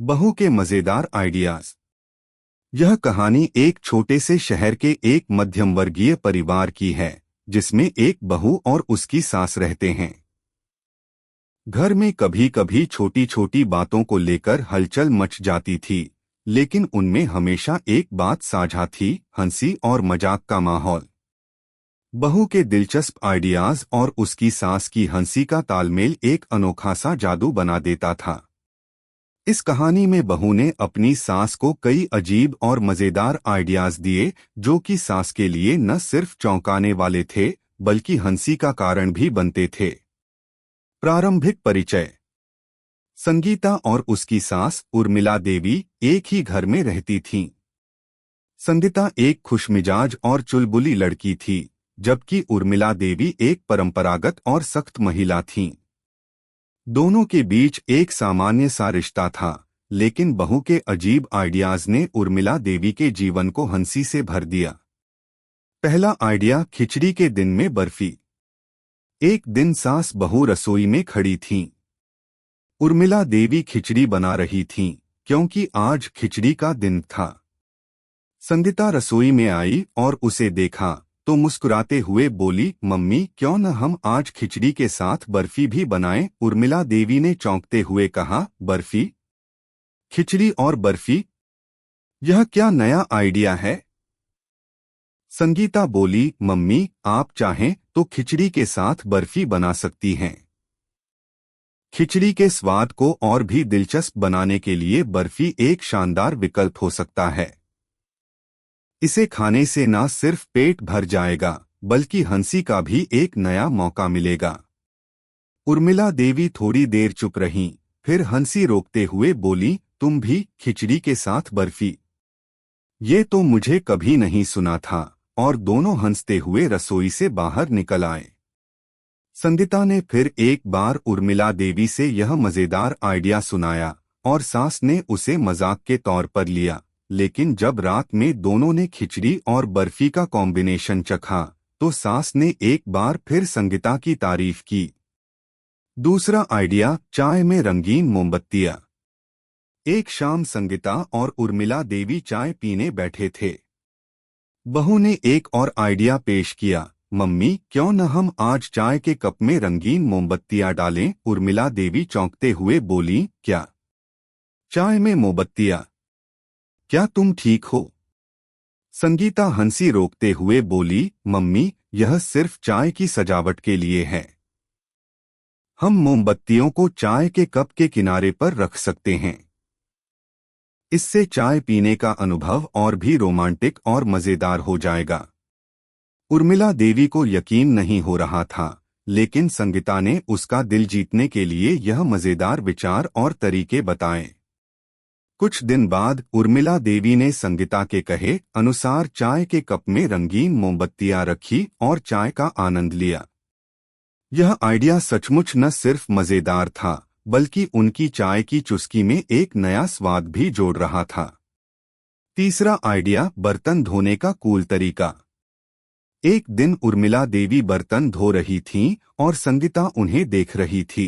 बहू के मजेदार आइडियाज। यह कहानी एक छोटे से शहर के एक मध्यम वर्गीय परिवार की है, जिसमें एक बहू और उसकी सास रहते हैं। घर में कभी कभी छोटी छोटी बातों को लेकर हलचल मच जाती थी, लेकिन उनमें हमेशा एक बात साझा थी, हंसी और मजाक का माहौल। बहू के दिलचस्प आइडियाज और उसकी सास की हंसी का तालमेल एक अनोखा सा जादू बना देता था। इस कहानी में बहू ने अपनी सास को कई अजीब और मजेदार आइडियाज दिए, जो कि सास के लिए न सिर्फ चौंकाने वाले थे, बल्कि हंसी का कारण भी बनते थे। प्रारंभिक परिचय। संगीता और उसकी सास उर्मिला देवी एक ही घर में रहती थीं। संगीता एक खुशमिजाज और चुलबुली लड़की थी, जबकि उर्मिला देवी एक परंपरागत और सख्त महिला थीं। दोनों के बीच एक सामान्य सा रिश्ता था, लेकिन बहू के अजीब आइडियाज ने उर्मिला देवी के जीवन को हंसी से भर दिया। पहला आइडिया, खिचड़ी के दिन में बर्फी। एक दिन सास बहू रसोई में खड़ी थीं। उर्मिला देवी खिचड़ी बना रही थीं, क्योंकि आज खिचड़ी का दिन था। संगीता रसोई में आई और उसे देखा तो मुस्कुराते हुए बोली, मम्मी, क्यों न हम आज खिचड़ी के साथ बर्फी भी बनाएं? उर्मिला देवी ने चौंकते हुए कहा, बर्फी? खिचड़ी और बर्फी? यह क्या नया आइडिया है? संगीता बोली, मम्मी, आप चाहें तो खिचड़ी के साथ बर्फी बना सकती हैं। खिचड़ी के स्वाद को और भी दिलचस्प बनाने के लिए बर्फी एक शानदार विकल्प हो सकता है। इसे खाने से न सिर्फ पेट भर जाएगा, बल्कि हंसी का भी एक नया मौका मिलेगा। उर्मिला देवी थोड़ी देर चुप रहीं, फिर हंसी रोकते हुए बोली, तुम भी खिचड़ी के साथ बर्फी? ये तो मुझे कभी नहीं सुना था। और दोनों हंसते हुए रसोई से बाहर निकल आए। संगीता ने फिर एक बार उर्मिला देवी से यह मजेदार आइडिया सुनाया और सास ने उसे मजाक के तौर पर लिया, लेकिन जब रात में दोनों ने खिचड़ी और बर्फी का कॉम्बिनेशन चखा, तो सास ने एक बार फिर संगीता की तारीफ की। दूसरा आइडिया, चाय में रंगीन मोमबत्तियां। एक शाम संगीता और उर्मिला देवी चाय पीने बैठे थे। बहू ने एक और आइडिया पेश किया, मम्मी, क्यों न हम आज चाय के कप में रंगीन मोमबत्तियां डालें? उर्मिला देवी चौंकते हुए बोली, क्या? चाय में मोमबत्तियां? क्या तुम ठीक हो? संगीता हंसी रोकते हुए बोली, मम्मी, यह सिर्फ चाय की सजावट के लिए है। हम मोमबत्तियों को चाय के कप के किनारे पर रख सकते हैं। इससे चाय पीने का अनुभव और भी रोमांटिक और मजेदार हो जाएगा। उर्मिला देवी को यकीन नहीं हो रहा था, लेकिन संगीता ने उसका दिल जीतने के लिए यह मजेदार विचार और तरीके बताए। कुछ दिन बाद उर्मिला देवी ने संगीता के कहे अनुसार चाय के कप में रंगीन मोमबत्तियां रखी और चाय का आनंद लिया। यह आइडिया सचमुच न सिर्फ मजेदार था, बल्कि उनकी चाय की चुस्की में एक नया स्वाद भी जोड़ रहा था। तीसरा आइडिया, बर्तन धोने का कूल तरीका। एक दिन उर्मिला देवी बर्तन धो रही थीं और संगीता उन्हें देख रही थी।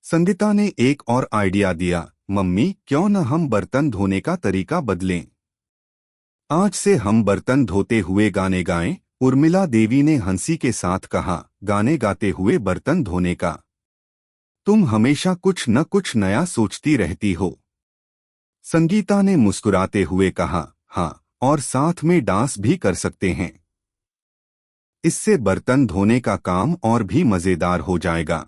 संगीता ने एक और आइडिया दिया, मम्मी, क्यों न हम बर्तन धोने का तरीका बदलें? आज से हम बर्तन धोते हुए गाने गाएं। उर्मिला देवी ने हंसी के साथ कहा, गाने गाते हुए बर्तन धोने का? तुम हमेशा कुछ न कुछ नया सोचती रहती हो। संगीता ने मुस्कुराते हुए कहा, हाँ, और साथ में डांस भी कर सकते हैं। इससे बर्तन धोने का काम और भी मजेदार हो जाएगा।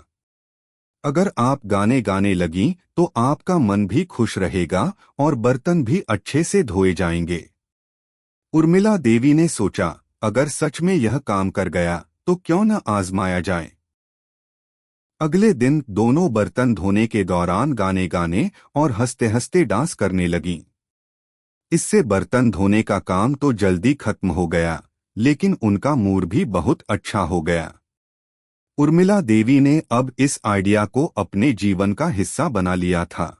अगर आप गाने गाने लगीं तो आपका मन भी खुश रहेगा और बर्तन भी अच्छे से धोए जाएंगे। उर्मिला देवी ने सोचा, अगर सच में यह काम कर गया तो क्यों न आजमाया जाए। अगले दिन दोनों बर्तन धोने के दौरान गाने गाने और हंसते हंसते डांस करने लगीं। इससे बर्तन धोने का काम तो जल्दी खत्म हो गया, लेकिन उनका मूड भी बहुत अच्छा हो गया। उर्मिला देवी ने अब इस आइडिया को अपने जीवन का हिस्सा बना लिया था।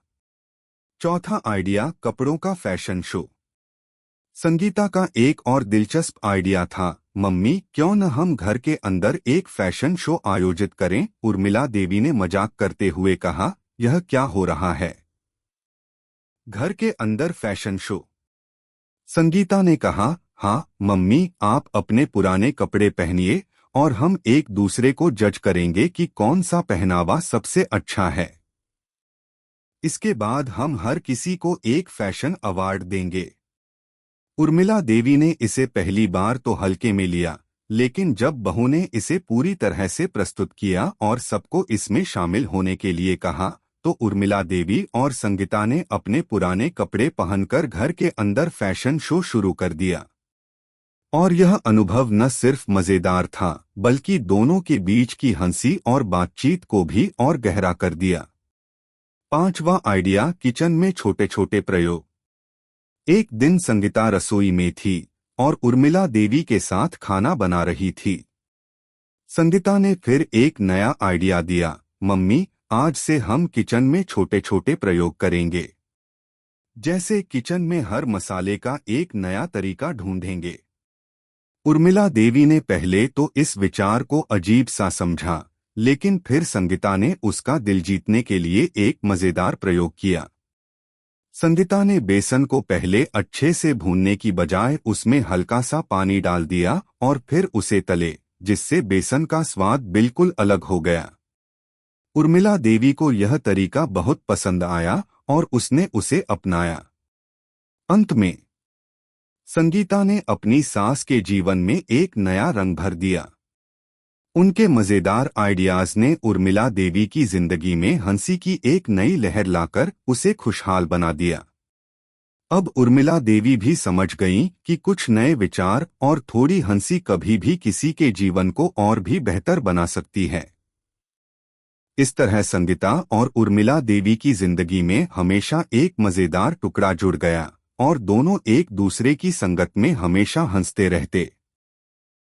चौथा आइडिया, कपड़ों का फैशन शो। संगीता का एक और दिलचस्प आइडिया था, मम्मी, क्यों न हम घर के अंदर एक फैशन शो आयोजित करें? उर्मिला देवी ने मजाक करते हुए कहा, यह क्या हो रहा है? घर के अंदर फैशन शो। संगीता ने कहा, हाँ मम्मी, आप अपने पुराने कपड़े पहनिए और हम एक दूसरे को जज करेंगे कि कौन सा पहनावा सबसे अच्छा है। इसके बाद हम हर किसी को एक फैशन अवार्ड देंगे। उर्मिला देवी ने इसे पहली बार तो हल्के में लिया, लेकिन जब बहू ने इसे पूरी तरह से प्रस्तुत किया और सबको इसमें शामिल होने के लिए कहा, तो उर्मिला देवी और संगीता ने अपने पुराने कपड़े पहनकर घर के अंदर फैशन शो शुरू कर दिया। और यह अनुभव न सिर्फ मजेदार था, बल्कि दोनों के बीच की हंसी और बातचीत को भी और गहरा कर दिया। 5वां आइडिया, किचन में छोटे छोटे प्रयोग। एक दिन संगीता रसोई में थी और उर्मिला देवी के साथ खाना बना रही थी। संगीता ने फिर एक नया आइडिया दिया, मम्मी, आज से हम किचन में छोटे छोटे प्रयोग करेंगे। जैसे किचन में हर मसाले का एक नया तरीका ढूंढेंगे। उर्मिला देवी ने पहले तो इस विचार को अजीब सा समझा, लेकिन फिर संगीता ने उसका दिल जीतने के लिए एक मजेदार प्रयोग किया। संगीता ने बेसन को पहले अच्छे से भूनने की बजाय उसमें हल्का सा पानी डाल दिया और फिर उसे तले, जिससे बेसन का स्वाद बिल्कुल अलग हो गया। उर्मिला देवी को यह तरीका बहुत पसंद आया और उसने उसे अपनाया। अंत में संगीता ने अपनी सास के जीवन में एक नया रंग भर दिया। उनके मजेदार आइडियाज ने उर्मिला देवी की जिंदगी में हंसी की एक नई लहर लाकर उसे खुशहाल बना दिया। अब उर्मिला देवी भी समझ गईं कि कुछ नए विचार और थोड़ी हंसी कभी भी किसी के जीवन को और भी बेहतर बना सकती है। इस तरह संगीता और उर्मिला देवी की जिंदगी में हमेशा एक मजेदार टुकड़ा जुड़ गया और दोनों एक दूसरे की संगत में हमेशा हंसते रहते।